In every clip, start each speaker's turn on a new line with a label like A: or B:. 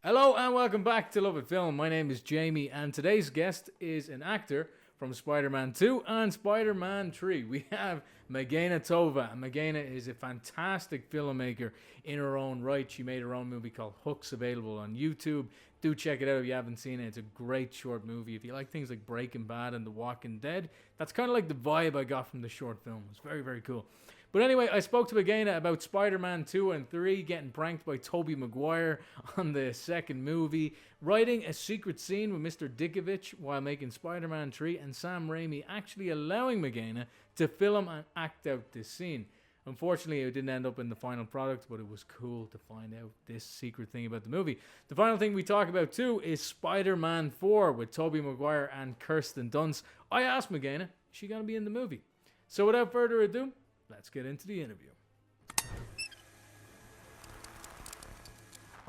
A: Hello and welcome back to Love It Film. My name is Jamie and today's guest is an actor from Spider-Man 2 and Spider-Man 3. We have Mageina Tovah, and Mageina is a fantastic filmmaker in her own right. She made her own movie called Hooks, available on YouTube. Do check it out if you haven't seen it. It's a great short movie. If you like things like Breaking Bad and The Walking Dead, that's kind of like the vibe I got from the short film. It's very, very cool. But anyway, I spoke to Mageina about Spider-Man 2 and 3, getting pranked by Tobey Maguire on the second movie, writing a secret scene with Mr. Ditkovich while making Spider-Man 3, and Sam Raimi actually allowing Mageina to film and act out this scene. Unfortunately, it didn't end up in the final product, but it was cool to find out this secret thing about the movie. The final thing we talk about too is Spider-Man 4 with Tobey Maguire and Kirsten Dunst. I asked Mageina, is she going to be in the movie? So without further ado, let's get into the interview.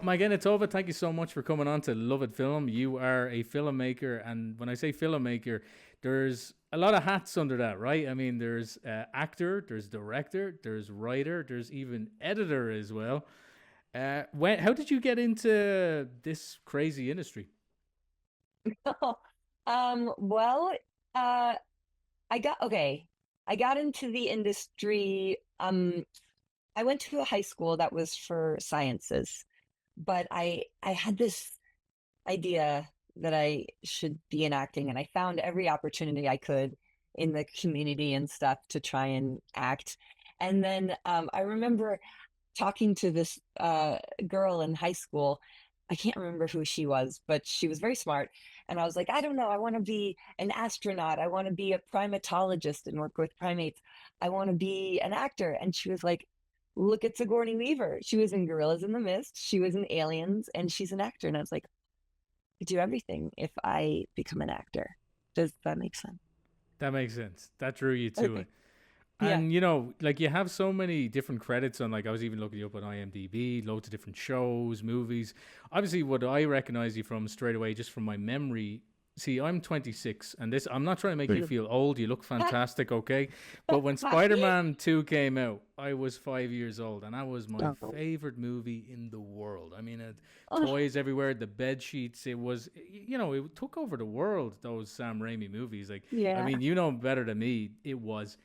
A: Mageina Tovah, thank you so much for coming on to Love It Film. You are a filmmaker, and when I say filmmaker, there's a lot of hats under that, right? I mean, there's actor, there's director, there's writer, there's even editor as well. How did you get into this crazy industry?
B: Well, I got into the industry. I went to a high school that was for sciences, but I had this idea that I should be in acting, and I found every opportunity I could in the community and stuff to try and act. And then I remember talking to this girl in high school. I can't remember who she was, but she was very smart. And I was like, I don't know, I want to be an astronaut. I want to be a primatologist and work with primates. I want to be an actor. And she was like, look at Sigourney Weaver. She was in Gorillas in the Mist. She was in Aliens, and she's an actor. And I was like, I do everything if I become an actor. Does that make sense?
A: That makes sense. That drew you to
B: Okay.
A: it.
B: Yeah.
A: And you know, like you have so many different credits on, like I was even looking you up on IMDb, loads of different shows, movies. Obviously, what I recognize you from straight away, just from my memory. See, I'm 26, and this, I'm not trying to make you feel old. You look fantastic, okay? But when Spider-Man 2 came out, I was 5 years old, and that was my
B: Oh.
A: favorite movie in the world. I mean,
B: Oh,
A: toys everywhere, the bed sheets. It was, you know, it took over the world. Those Sam Raimi movies, like, I
B: yeah.
A: mean, you know better than me. It was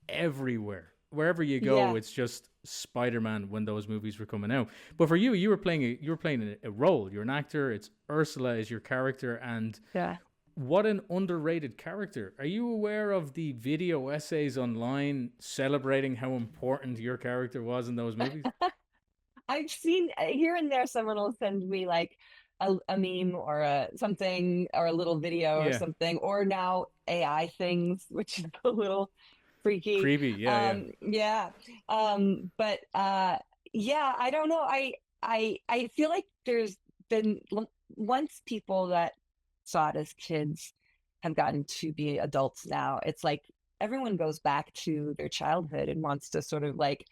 A: everywhere. Wherever you go,
B: Yeah.
A: it's just Spider-Man when those movies were coming out. But for you, you were playing a role. You're an actor. It's Ursula is your character, and
B: Yeah.
A: what an underrated character. Are you aware of the video essays online celebrating how important your character was in those movies?
B: I've seen here and there someone will send me like a meme or a something or a little video or
A: Yeah,
B: something, or now AI things, which is a little freaky.
A: creepy. Yeah, yeah.
B: Yeah. But yeah, I don't know. I feel like there's been once people that saw it as kids have gotten to be adults now, it's like everyone goes back to their childhood and wants to sort of like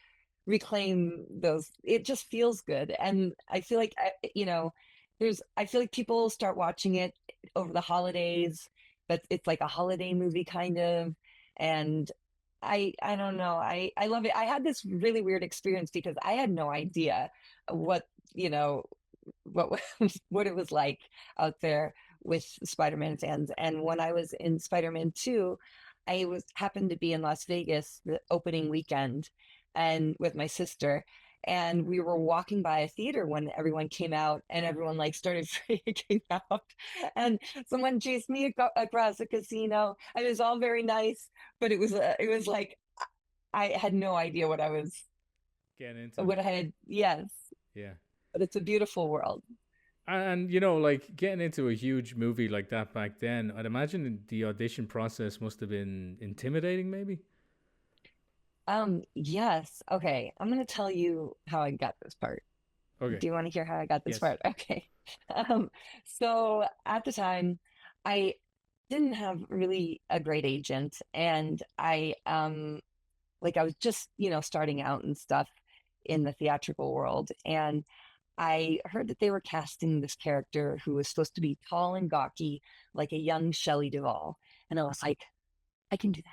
B: reclaim those. It just feels good. And I feel like I feel like people start watching it over the holidays, but it's like a holiday movie kind of. And I don't know, I love it. I had this really weird experience because I had no idea what you know what what it was like out there with Spider-Man fans. And when I was in Spider-Man 2, I was happened to be in Las Vegas the opening weekend and with my sister, and we were walking by a theater when everyone came out, and everyone like started freaking out, and someone chased me across the casino. And it was all very nice, but it was like I had no idea
A: Getting into it.
B: what I had. Yes,
A: Yeah.
B: but it's a beautiful world.
A: And you know, like getting into a huge movie like that back then, I'd imagine the audition process must have been intimidating, maybe.
B: Yes. Okay. I'm gonna tell you how I got this part.
A: Okay.
B: Do you want to hear how I got this
A: Yes.
B: part? Okay. Um, so at the time, I didn't have really a great agent, and I was just, starting out and stuff in the theatrical world. And I heard that they were casting this character who was supposed to be tall and gawky, like a young Shelley Duvall. And I was like, I can do that.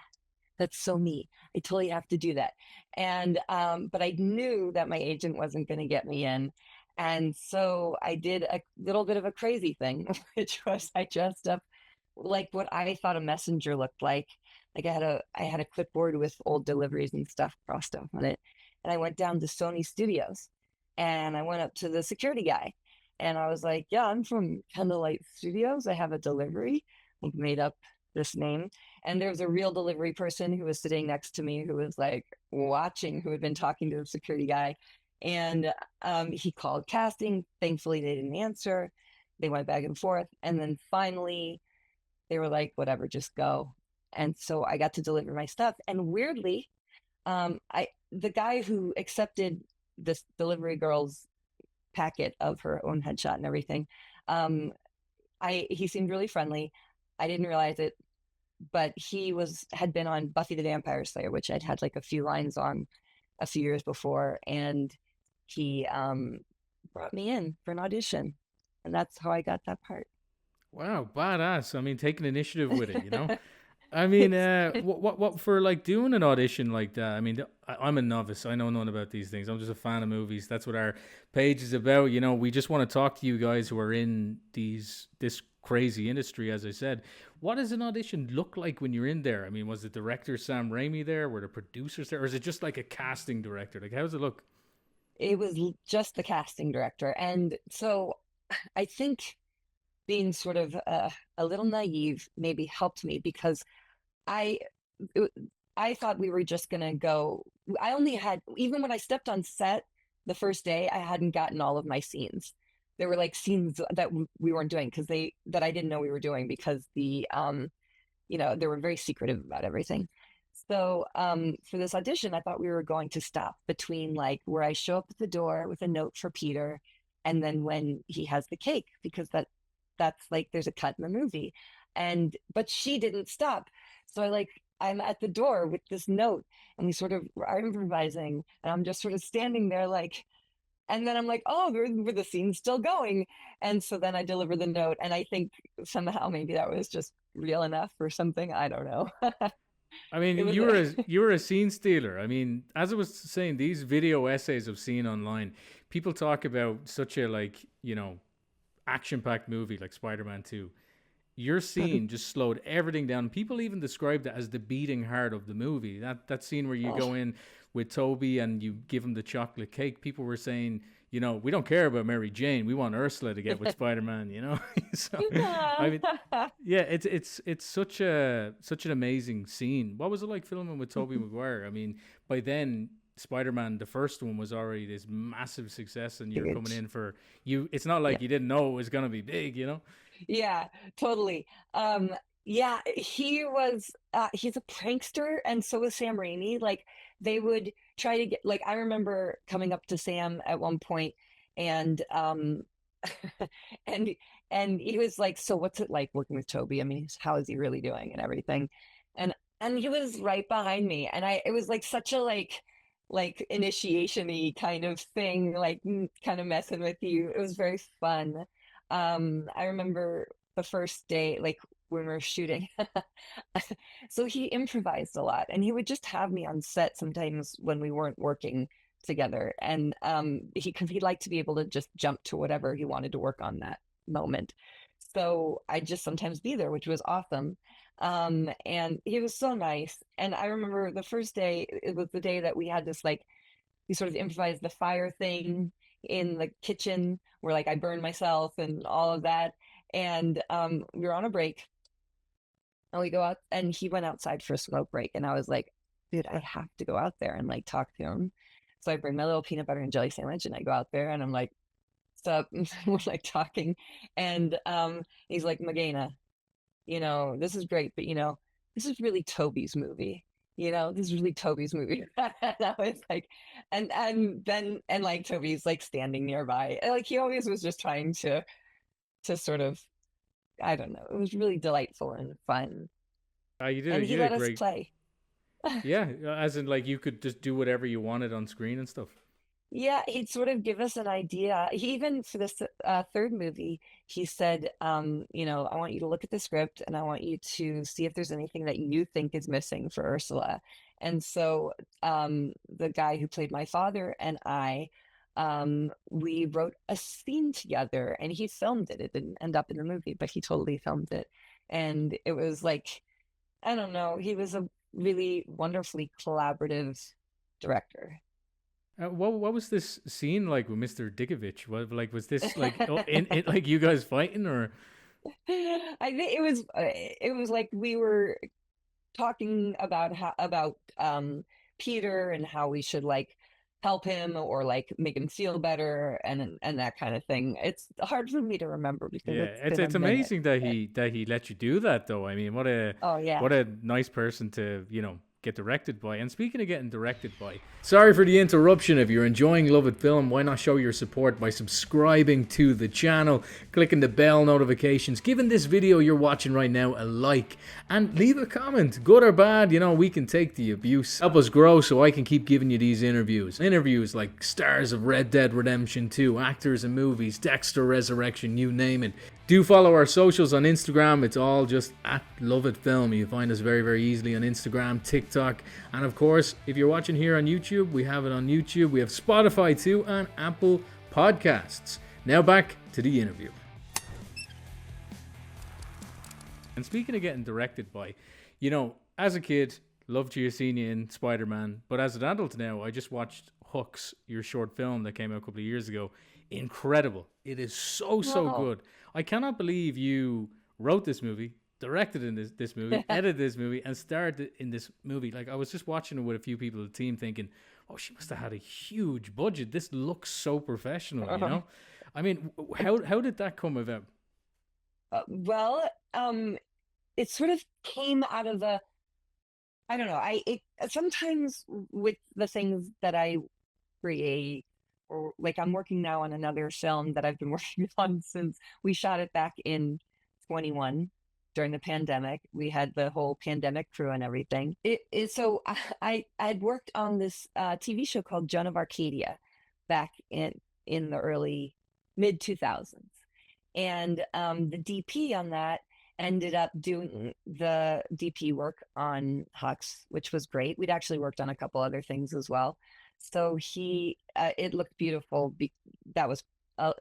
B: That's so me. I totally have to do that. And but I knew that my agent wasn't going to get me in. And so I did a little bit of a crazy thing, which was I dressed up like what I thought a messenger looked like. Like I had a clipboard with old deliveries and stuff crossed off on it. And I went down to Sony Studios and I went up to the security guy and I was like, yeah, I'm from Candlelight Studios. I have a delivery. Like made up this name. And there was a real delivery person who was sitting next to me who was like watching, who had been talking to the security guy. And he called casting. Thankfully, they didn't answer. They went back and forth. And then finally, they were like, whatever, just go. And so I got to deliver my stuff. And weirdly, the guy who accepted this delivery girl's packet of her own headshot and everything, um, he seemed really friendly. I didn't realize it, but he had been on Buffy the Vampire Slayer, which I'd had like a few lines on a few years before, and he brought me in for an audition, and that's how I got that part.
A: Wow, badass. I mean, taking initiative with it, you know? I mean, what for like doing an audition like that? I mean, I'm a novice. I know nothing about these things. I'm just a fan of movies. That's what our page is about. You know, we just want to talk to you guys who are in this crazy industry. As I said, what does an audition look like when you're in there? I mean, was the director Sam Raimi there? Were the producers there, or is it just like a casting director? Like, how does it look?
B: It was just the casting director, and so I think being sort of a little naive maybe helped me because I it, I thought we were just gonna go. I only had, even when I stepped on set the first day, I hadn't gotten all of my scenes. There were like scenes that we weren't doing because that I didn't know we were doing because they were very secretive about everything. So for this audition, I thought we were going to stop between like where I show up at the door with a note for Peter, and then when he has the cake, because that's like there's a cut in the movie, and but she didn't stop. So I'm at the door with this note, and we sort of are improvising, and I'm just sort of standing there like, and then I'm like, oh, were the scene's still going, and so then I deliver the note, and I think somehow maybe that was just real enough or something. I don't know.
A: I mean,
B: It was
A: you were a scene stealer. I mean, as I was saying, these video essays I've seen online, people talk about such a like, you know, action-packed movie like Spider-Man 2. Your scene just slowed everything down. People even described it as the beating heart of the movie. That scene where you
B: oh,
A: go in with Toby and you give him the chocolate cake. People were saying, you know, we don't care about Mary Jane. We want Ursula to get with Spider-Man, you know? So
B: yeah.
A: I mean, yeah, it's such an amazing scene. What was it like filming with Tobey Maguire? I mean, by then Spider-Man, the first one, was already this massive success, and you're coming
B: Huge.
A: in for you. It's not like
B: Yeah.
A: you didn't know it was gonna be big, you know.
B: Yeah, totally. Yeah, he's a prankster, and so was Sam Raimi. Like they would try to get, like I remember coming up to Sam at one point and and and he was like, "So what's it like working with Toby? I mean, how is he really doing and everything?" And and he was right behind me, and it was like such a like initiation-y kind of thing, like kind of messing with you. It was very fun. I remember the first day, like when we were shooting. So he improvised a lot, and he would just have me on set sometimes when we weren't working together. And he'd like to be able to just jump to whatever he wanted to work on that moment. So I'd just sometimes be there, which was awesome. And he was so nice. And I remember the first day, it was the day that we had this like we sort of improvised the fire thing in the kitchen where like I burned myself and all of that. And we were on a break and we go out and he went outside for a smoke break. And I was like, dude, I have to go out there and like talk to him. So I bring my little peanut butter and jelly sandwich and I go out there and I'm like, what's up? We're like talking. And he's like, Mageina, this is great, but this is really Toby's movie. This is really Toby's movie. And I was like, and like Toby's like standing nearby. And, like he always was just trying to sort of, I don't know. It was really delightful and fun. And
A: You
B: he
A: did a
B: let us
A: great,
B: play.
A: yeah. As in, like you could just do whatever you wanted on screen and stuff.
B: Yeah, he'd sort of give us an idea. He even for this third movie, he said, I want you to look at the script and I want you to see if there's anything that you think is missing for Ursula. And so the guy who played my father and I we wrote a scene together, and he filmed it. It didn't end up in the movie, but he totally filmed it. And it was like, I don't know, he was a really wonderfully collaborative director.
A: What was this scene like with Mr. Ditkovich? What, like, was this like in like you guys fighting, or?
B: I think it was like we were talking about Peter and how we should like help him or like make him feel better and that kind of thing. It's hard for me to remember because
A: Yeah,
B: it's been a
A: it's
B: minute.
A: amazing that he let you do that though. I mean,
B: Oh yeah.
A: what a nice person to, get directed by. And speaking of getting directed by, sorry for the interruption. If you're enjoying Love It Film, why not show your support by subscribing to the channel, clicking the bell notifications, giving this video you're watching right now a like, and leave a comment, good or bad. We can take the abuse. Help us grow so I can keep giving you these interviews. Interviews like stars of Red Dead Redemption 2, actors in movies, Dexter Resurrection, you name it. Do follow our socials on Instagram. It's all just at Love It Film. You find us very, very easily on Instagram, TikTok, and of course, if you're watching here on YouTube, we have it on YouTube. We have Spotify too, and Apple Podcasts. Now back to the interview. And speaking of getting directed by, as a kid, loved you seeing you in Spider-Man, but as an adult now, I just watched Hooks, your short film that came out a couple of years ago. Incredible. It is so
B: Oh.
A: good. I cannot believe you wrote this movie, directed in this movie, edited this movie, and starred in this movie. Like, I was just watching it with a few people on the team thinking, oh, she must have had a huge budget. This looks so professional. I mean, how did that come about?
B: Well, it sort of came out of the, I don't know. It sometimes with the things that I create, or like I'm working now on another film that I've been working on since we shot it back in 21 during the pandemic. We had the whole pandemic crew and everything. So I'd worked on this TV show called Joan of Arcadia back in the early mid 2000s, and the DP on that ended up doing the DP work on Hux, which was great. We'd actually worked on a couple other things as well. So it looked beautiful. That was a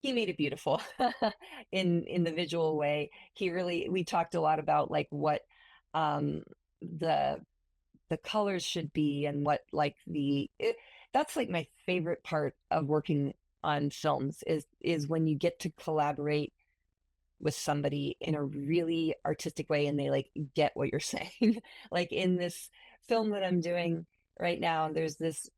B: he made it beautiful in the visual way. We talked a lot about like what um, the colors should be and what like that's like my favorite part of working on films is when you get to collaborate with somebody in a really artistic way and they like get what you're saying. Like in this film that I'm doing right now, there's this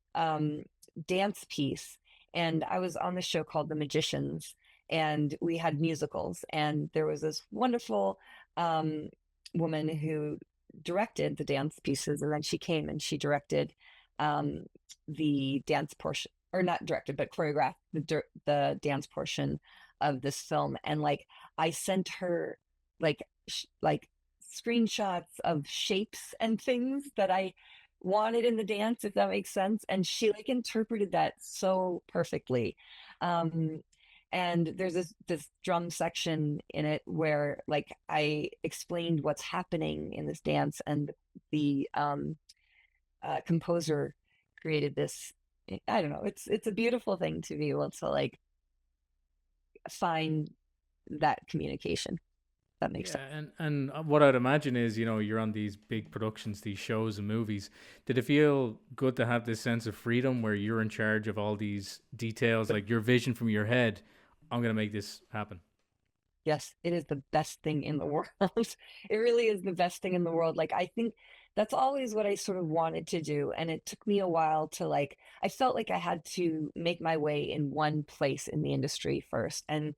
B: dance piece, and I was on the show called The Magicians, and we had musicals, and there was this wonderful um, woman who directed the dance pieces, and then she came and she directed um, the dance portion, or not directed, but choreographed the dance portion of this film. And like I sent her like like screenshots of shapes and things that I wanted in the dance, if that makes sense. And she like interpreted that so perfectly. Um, and there's this drum section in it where like I explained what's happening in this dance, and the composer created this. I don't know. It's a beautiful thing to be able to like find that communication. That makes sense.
A: Yeah, and what I'd imagine is, you're on these big productions, these shows and movies. Did it feel good to have this sense of freedom where you're in charge of all these details, like your vision from your head? I'm gonna make this happen.
B: Yes, it is the best thing in the world. It really is the best thing in the world. Like I think that's always what I sort of wanted to do. And it took me a while to like, I felt like I had to make my way in one place in the industry first. And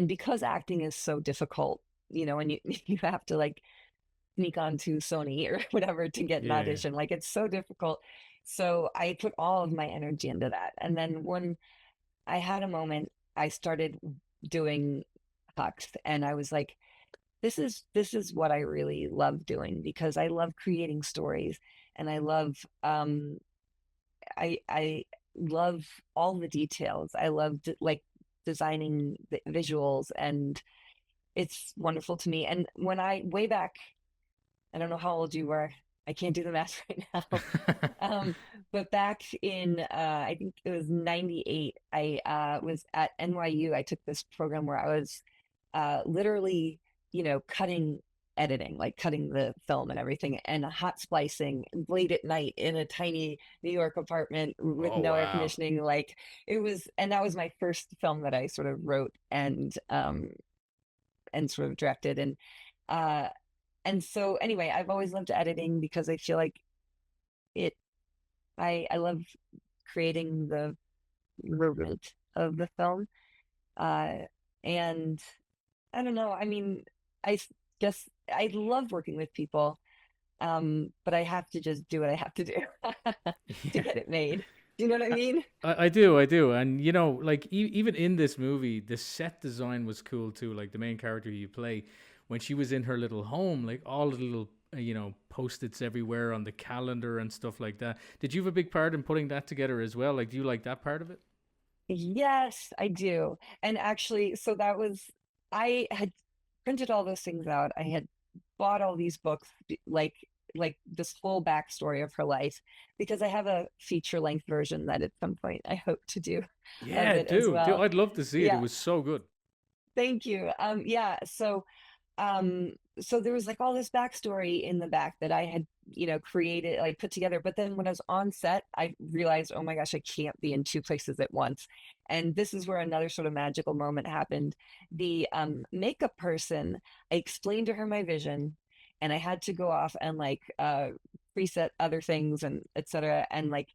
B: because acting is so difficult, and you have to like sneak onto Sony or whatever to get an
A: Yeah.
B: audition, like it's so difficult. So I put all of my energy into that. And then when I had a moment, I started doing Hux, and I was like, this is what I really love doing, because I love creating stories, and I love all the details. I love like designing the visuals, and it's wonderful to me. And when I way back, I don't know how old you were. I can't do the math right now. But back in I think it was 98, I was at NYU. I took this program where I was literally, cutting editing, like cutting the film and everything, and hot splicing late at night in a tiny New York apartment with
A: Oh
B: no air
A: wow.
B: conditioning. Like it was, and that was my first film that I sort of wrote and sort of directed. Uh and so anyway, I've always loved editing because I feel like it I love creating the movement of the film. Uh and I don't know, I mean, I guess I love working with people, but I have to just do what I have to do to
A: Yeah.
B: get it made. Do you know what I mean?
A: I do, I do, and you know, like even in this movie, the set design was cool too. Like the main character you play, when she was in her little home, like all the little post-its everywhere on the calendar and stuff like that. Did you have a big part in putting that together as well? Like, do you like that part of it?
B: Yes, I do. And actually, so that was, I had printed all those things out. I had bought all these books, like this full backstory of her life, because I have a feature length version that at some point I hope to do of
A: Yeah,
B: it as
A: do.
B: well.
A: I'd love to see it. It
B: Yeah,
A: was so good.
B: thank you. Yeah, so there was like all this backstory in the back that I had, created, like put together. But then when I was on set, I realized, oh my gosh, I can't be in two places at once. And this is where another sort of magical moment happened. The makeup person, I explained to her my vision, and I had to go off and like preset other things and etc. And like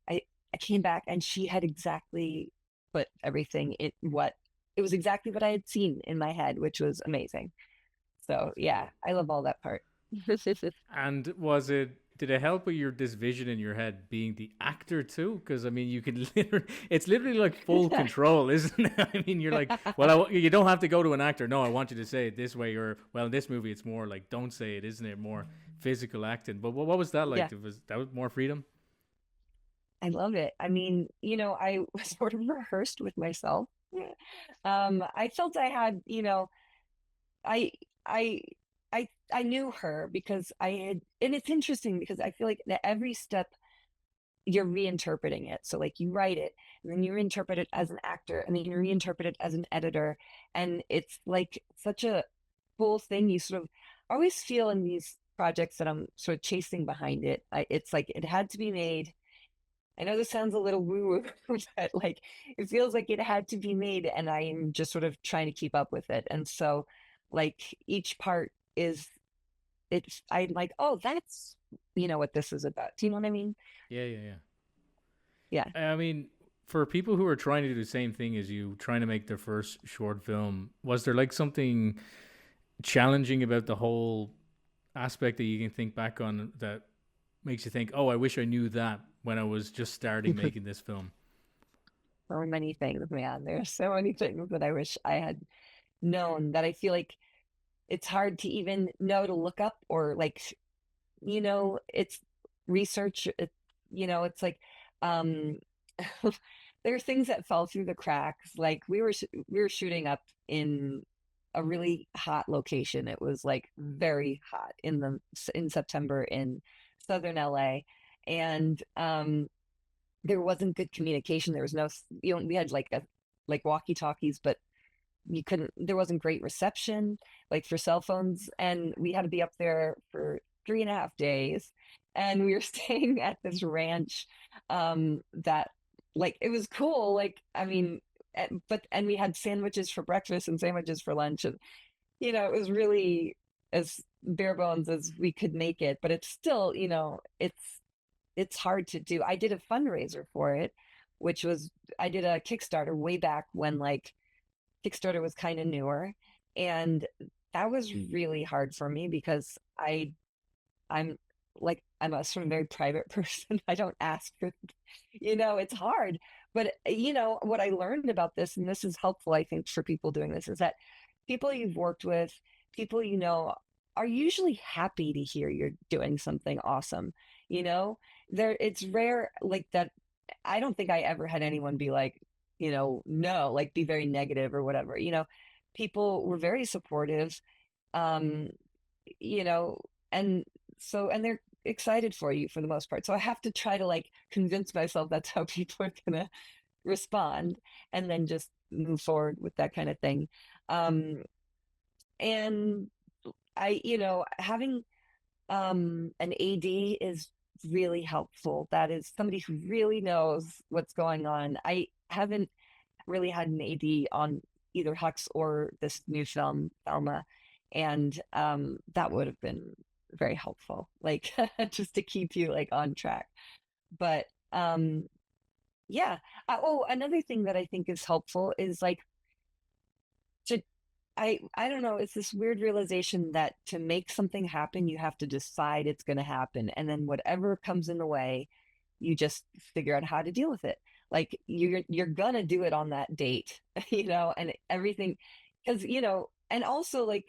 B: I I came back and she had exactly put everything in what it was exactly what I had seen in my head, which was amazing. So yeah, I love all that part.
A: And did it help with your this vision in your head being the actor too? Because I mean, you can literally, it's literally like full control, isn't it? I mean, you're like, well, you don't have to go to an actor. No, I want you to say it this way, or well, in this movie, it's more like don't say it, isn't it? More physical acting. But what was that
B: Yeah,
A: like? Was that was more freedom?
B: I love it. I mean, I sort of rehearsed with myself. I felt I had, I I I knew her because I had, and it's interesting because I feel like that every step you're reinterpreting it. So like you write it, and then you reinterpret it as an actor, and then you reinterpret it as an editor, and it's like such a cool thing. You sort of always feel in these projects that I'm sort of chasing behind it. It's like it had to be made. I know this sounds a little woo woo, but like it feels like it had to be made, and I am just sort of trying to keep up with it. And so, like each part is, it's I'm like, oh, that's what this is about. Do you know what I mean?
A: Yeah, yeah, yeah.
B: Yeah.
A: I mean, for people who are trying to do the same thing as you, trying to make their first short film, was there like something challenging about the whole aspect that you can think back on that makes you think, "Oh, I wish I knew that when I was just starting making this film."
B: So many things, man. There's so many things that I wish I had known that I feel like it's hard to even know to look up or like, it's research. It's like, um, there are things that fell through the cracks. Like we were shooting up in a really hot location. It was like very hot in September in southern LA, and there wasn't good communication. There was no, we had like walkie talkies, but you couldn't, there wasn't great reception like for cell phones. And we had to be up there for 3.5 days. And we were staying at this ranch that like it was cool. Like, I mean, and we had sandwiches for breakfast and sandwiches for lunch. And, it was really as bare bones as we could make it, but it's still, it's hard to do. I did a fundraiser for it, which was I did a Kickstarter way back when like Kickstarter was kind of newer, and that was really hard for me because I'm I'm a sort of very private person. I don't ask for, it's hard. But what I learned about this, and this is helpful, I think, for people doing this, is that people you've worked with, people are usually happy to hear you're doing something awesome. You know, it's rare like that. I don't think I ever had anyone be like, no, like be very negative or whatever. People were very supportive. Um, you know, and so and they're excited for you for the most part. So I have to try to like convince myself that's how people are gonna respond, and then just move forward with that kind of thing. Um, and having an AD is really helpful. That is somebody who really knows what's going on. I haven't really had an AD on either Hux or this new film, Thelma, and that would have been very helpful, like just to keep you like on track. But yeah. Oh, another thing that I think is helpful is like to I don't know, it's this weird realization that to make something happen, you have to decide it's going to happen, and then whatever comes in the way, you just figure out how to deal with it. Like you're gonna do it on that date, and everything, because and also like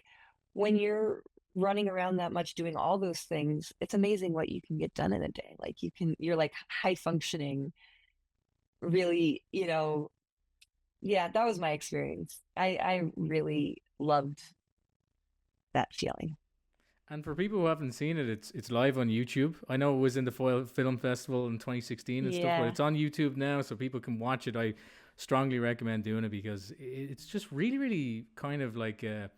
B: when you're running around that much doing all those things, it's amazing what you can get done in a day. Like you're like high functioning, really, yeah, that was my experience. I really loved that feeling.
A: And for people who haven't seen it, it's live on YouTube. I know it was in the Foil Film Festival in 2016 and stuff, but
B: Yeah.
A: it's on YouTube now, so people can watch it. I strongly recommend doing it because it's just really, really kind of like a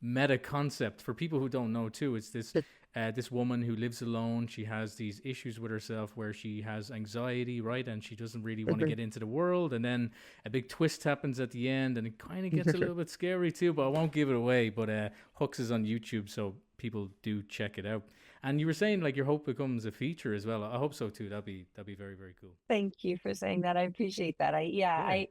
A: meta concept for people who don't know too. It's this woman who lives alone. She has these issues with herself where she has anxiety, right? And she doesn't really want to get into the world. And then a big twist happens at the end, and it kind of gets a little bit scary too. But I won't give it away. But Hooks is on YouTube, so people do check it out. And you were saying like your hope becomes a feature as well. I hope so too. That'd be very, very cool.
B: Thank you for saying that. I appreciate that. Yeah,
A: Yeah.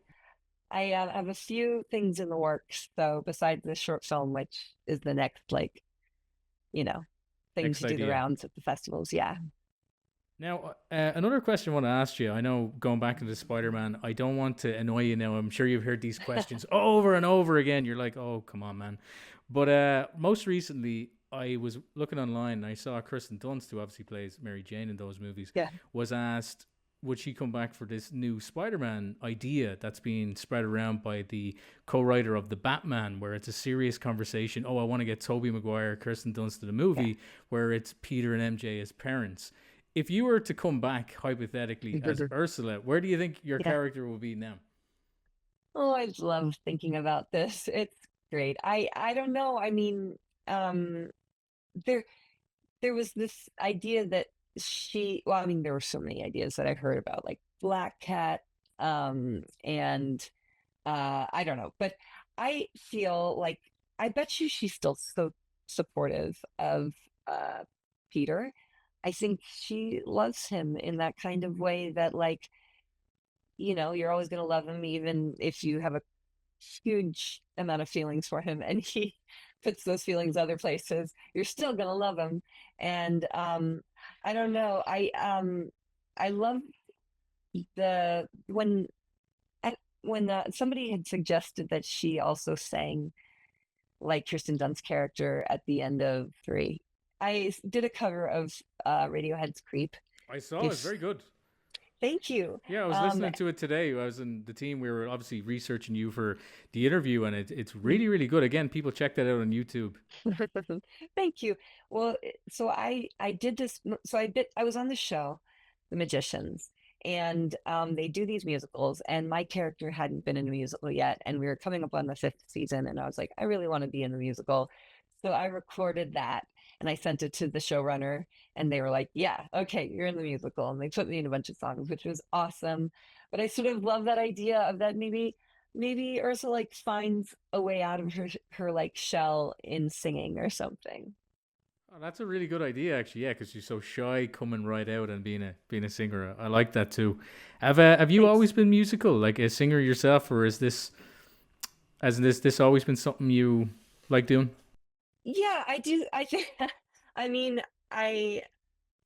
B: I have a few things in the works, though, besides the short film, which is the next like, you know, thing
A: Next
B: to do the
A: idea.
B: rounds at the festivals. Yeah.
A: Now, another question I want to ask you. I know going back into Spider-Man, I don't want to annoy you now. I'm sure you've heard these questions over and over again. You're like, oh, come on, man. But most recently, I was looking online and I saw Kirsten Dunst, who obviously plays Mary Jane in those movies,
B: Yeah.
A: was asked, would she come back for this new Spider-Man idea that's being spread around by the co-writer of the Batman, where it's a serious conversation. Oh, I want to get Tobey Maguire, Kirsten Dunst to the
B: Yeah.
A: movie, where it's Peter and MJ as parents. If you were to come back hypothetically as Ursula, where do you think your
B: Yeah.
A: character will be now?
B: Oh, I love thinking about this. It's great. I don't know. I mean, um, there there was this idea that well, I mean, there were so many ideas that I heard about, like Black Cat, and I don't know, but I feel like I bet you she's still so supportive of uh Peter. I think she loves him in that kind of way that like, you're always going to love him even if you have a huge amount of feelings for him and he puts those feelings other places, you're still going to love him. And I don't know, I love the when somebody had suggested that she also sang like Kirsten Dunst's character at the end of 3. I did a cover of Radiohead's Creep.
A: I saw it's
B: If
A: very good.
B: Thank you.
A: Yeah, I was listening to it today. I was in the team. We were obviously researching you for the interview, and it's really, really good. Again, people check that out on YouTube.
B: Thank you. Well, so I did this. So I was on the show, The Magicians, and they do these musicals, and my character hadn't been in a musical yet, and we were coming up on the 5th season, and I was like, I really want to be in the musical, so I recorded that and I sent it to the showrunner, and they were like, yeah, okay, you're in the musical, and they put me in a bunch of songs, which was awesome. But I sort of love that idea of that maybe Ursula like finds a way out of her like shell in singing or something.
A: Oh, that's a really good idea, actually. Yeah, because she's so shy, coming right out and being a singer. I like that too. Have you
B: Thanks.
A: always been musical, like a singer yourself, or is this always been something you like doing?
B: Yeah, I do. I think, I mean, I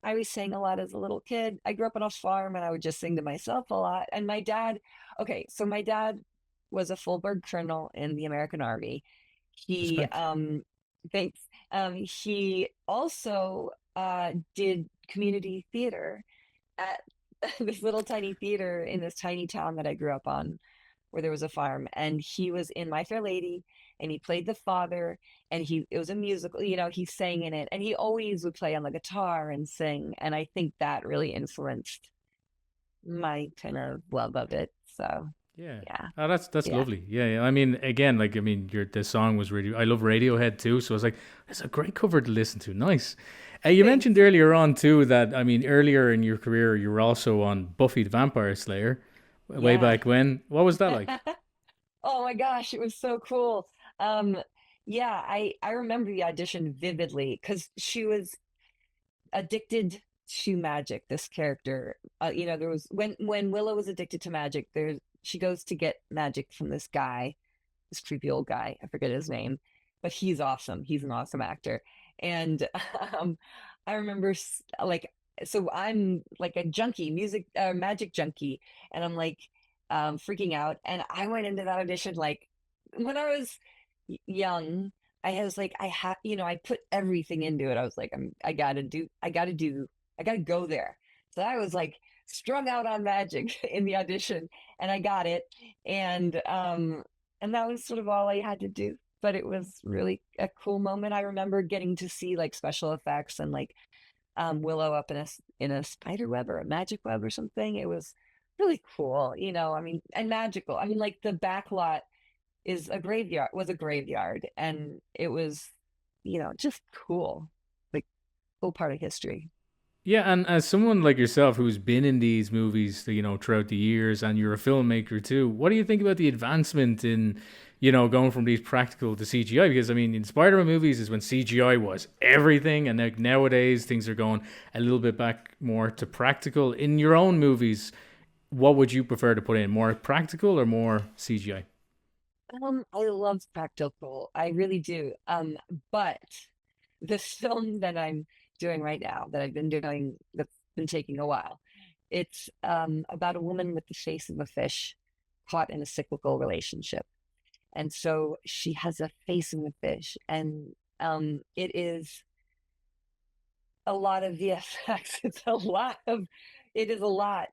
B: I was sang a lot as a little kid. I grew up on a farm and I would just sing to myself a lot. And my dad, okay, so my dad was a full-bird colonel in the American Army. He
A: Respect.
B: thanks. He also did community theater at this little tiny theater in this tiny town that I grew up on. where there was a farm, and he was in My Fair Lady, and he played the father, and it was a musical, he sang in it, and he always would play on the guitar and sing, and I think that really influenced my kind of love of it. So
A: Yeah.
B: yeah,
A: Oh, that's
B: yeah.
A: lovely. Yeah, yeah. I mean, again, like I mean, the song was really. I love Radiohead too, so I was like, it's a great cover to listen to. Nice. You
B: Thanks.
A: mentioned earlier on too that I mean, earlier in your career, you were also on Buffy the Vampire Slayer, way
B: Yeah.
A: back when. What was that like?
B: Oh my gosh, it was so cool. Um, yeah, I remember the audition vividly because she was addicted to magic, this character. There was when Willow was addicted to magic, she goes to get magic from this guy, this creepy old guy. I forget his name, but he's awesome. He's an awesome actor. And um, I remember like, so I'm like a junkie, magic junkie, and I'm like freaking out. And I went into that audition like when I was young. I was like, I put everything into it. I was like, I gotta go there. So I was like strung out on magic in the audition, and I got it. And and that was sort of all I had to do. But it was really a cool moment. I remember getting to see like special effects and like Willow up in a spider web or a magic web or something. It was really cool, I mean, and magical. I mean, like the back lot was a graveyard, and it was, just cool, like cool part of history.
A: Yeah, and as someone like yourself who's been in these movies, throughout the years, and you're a filmmaker too, what do you think about the advancement in, going from these practical to CGI? Because I mean, in Spider-Man movies is when CGI was everything, and like nowadays things are going a little bit back more to practical. In your own movies, what would you prefer to put in, more practical or more CGI?
B: I love practical. I really do. But the film that I'm doing right now, that I've been doing, that's been taking a while, it's about a woman with the face of a fish caught in a cyclical relationship. And so she has a face of a fish, and it is a lot of VFX. It is a lot,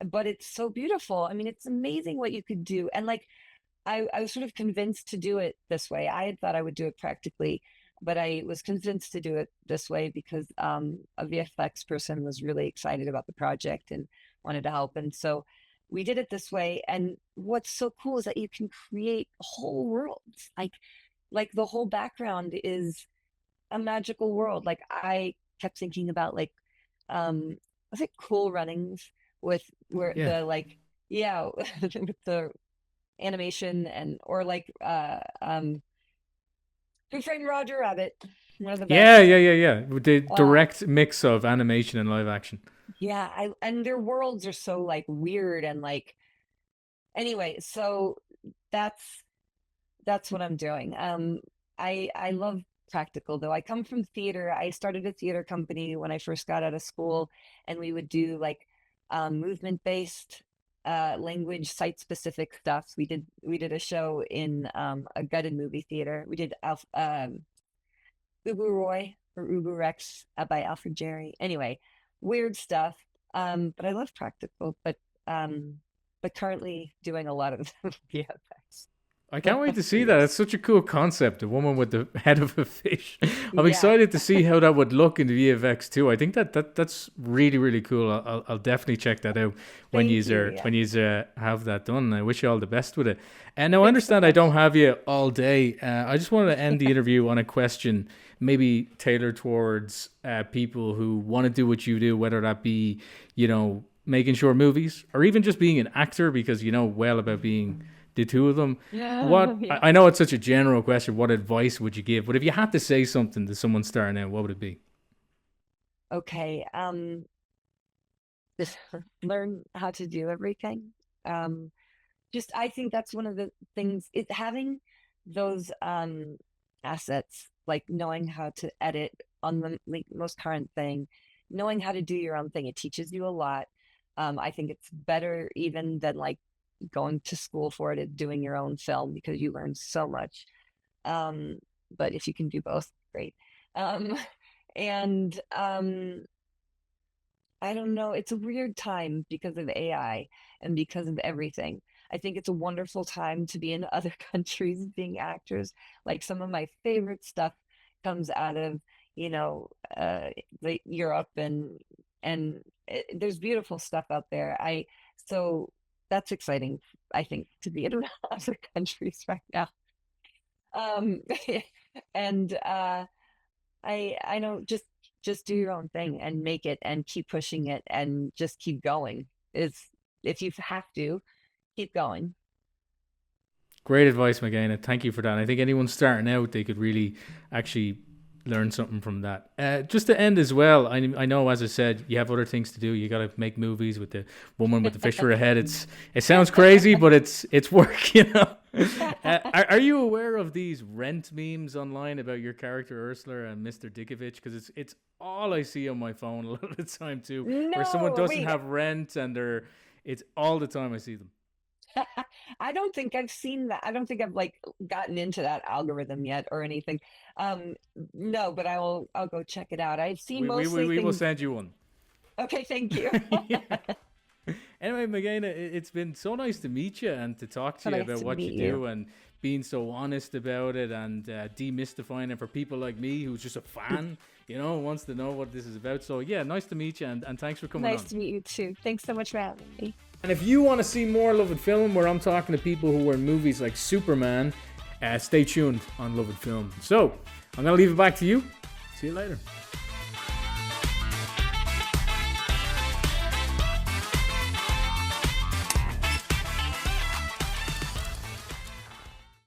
B: but it's so beautiful. I mean, it's amazing what you could do. And like, I was sort of convinced to do it this way. I had thought I would do it practically, but I was convinced to do it this way because a VFX person was really excited about the project and wanted to help. And so we did it this way. And what's so cool is that you can create whole worlds. Like the whole background is a magical world. Like I kept thinking about like was it Cool Runnings with where
A: Yeah.
B: the like yeah with the animation and or like Who Framed Roger Rabbit, one of the
A: Yeah,
B: best.
A: yeah, yeah, yeah. With the
B: uh
A: direct mix of animation and live action.
B: yeah, I and their worlds are so like weird and like anyway, so that's that's what I'm doing. I love practical though. I come from theater. I started a theater company when I first got out of school, and we would do like movement based language site specific stuff. We did a show in a gutted movie theater. We did Ubu Roy or Ubu Rex by Alfred Jerry. Anyway, weird stuff. But I love practical, but currently doing a lot of VFX.
A: I can't wait to see that.
B: Yes.
A: It's such a cool concept. A woman with the head of a fish. I'm
B: Yeah.
A: excited to see how that would look in the VFX too. I think that's really really cool. I'll definitely check that out when
B: Thank you.
A: you
B: Yeah.
A: when you have that done. I wish you all the best with it. And now I
B: Thanks so
A: understand I don't
B: much.
A: have you all day. I just wanted to end the interview on a question, maybe tailored towards people who want to do what you do, whether that be making short movies or even just being an actor, because you know well about being the two of them.
B: Yeah.
A: What
B: Yeah.
A: I know it's such a general question. What advice would you give? But if you had to say something to someone starting out, what would it be?
B: Okay. Just learn how to do everything. Um, just I think that's one of the things it having those assets, like knowing how to edit on the like, most current thing, knowing how to do your own thing. It teaches you a lot. I think it's better even than like going to school for it and doing your own film because you learn so much. Um, but if you can do both, great. Um, and I don't know, it's a weird time because of AI and because of everything. I think it's a wonderful time to be in other countries being actors. Like some of my favorite stuff comes out of, you know, Europe, and there's beautiful stuff out there. So that's exciting, I think, to be in other countries right now. Um, and I know, just do your own thing and make it and keep pushing it and just keep going. Is if you have to, keep going.
A: Great advice, Mageina. Thank you for that. I think anyone starting out, they could really actually learn something from that. Just to end as well, I know, as I said, you have other things to do. You got to make movies with the woman with the fish for a head. It sounds crazy, but it's work, you know. Are you aware of these rent memes online about your character Ursula and Mr. Ditkovich? Because it's all I see on my phone a lot of the time too, where someone
B: No,
A: doesn't
B: wait.
A: have rent and it's all the time I see them.
B: I don't think I've seen that. I don't think I've like gotten into that algorithm yet or anything. Um, no, but I'll go check it out. I've seen mostly
A: We will
B: things.
A: send you one.
B: Okay, thank you.
A: Yeah. Anyway, Mageina, it's been so nice to meet you and to talk to
B: So
A: you
B: nice
A: about
B: to
A: what
B: meet
A: you do and being so honest about it and demystifying it for people like me who's just a fan, you know, wants to know what this is about. So yeah, nice to meet you and thanks for coming on.
B: Nice to meet you too. Thanks so much for having me.
A: And if you want to see more Love and Film, where I'm talking to people who were in movies like Superman, stay tuned on Love and Film. So I'm going to leave it back to you. See you later.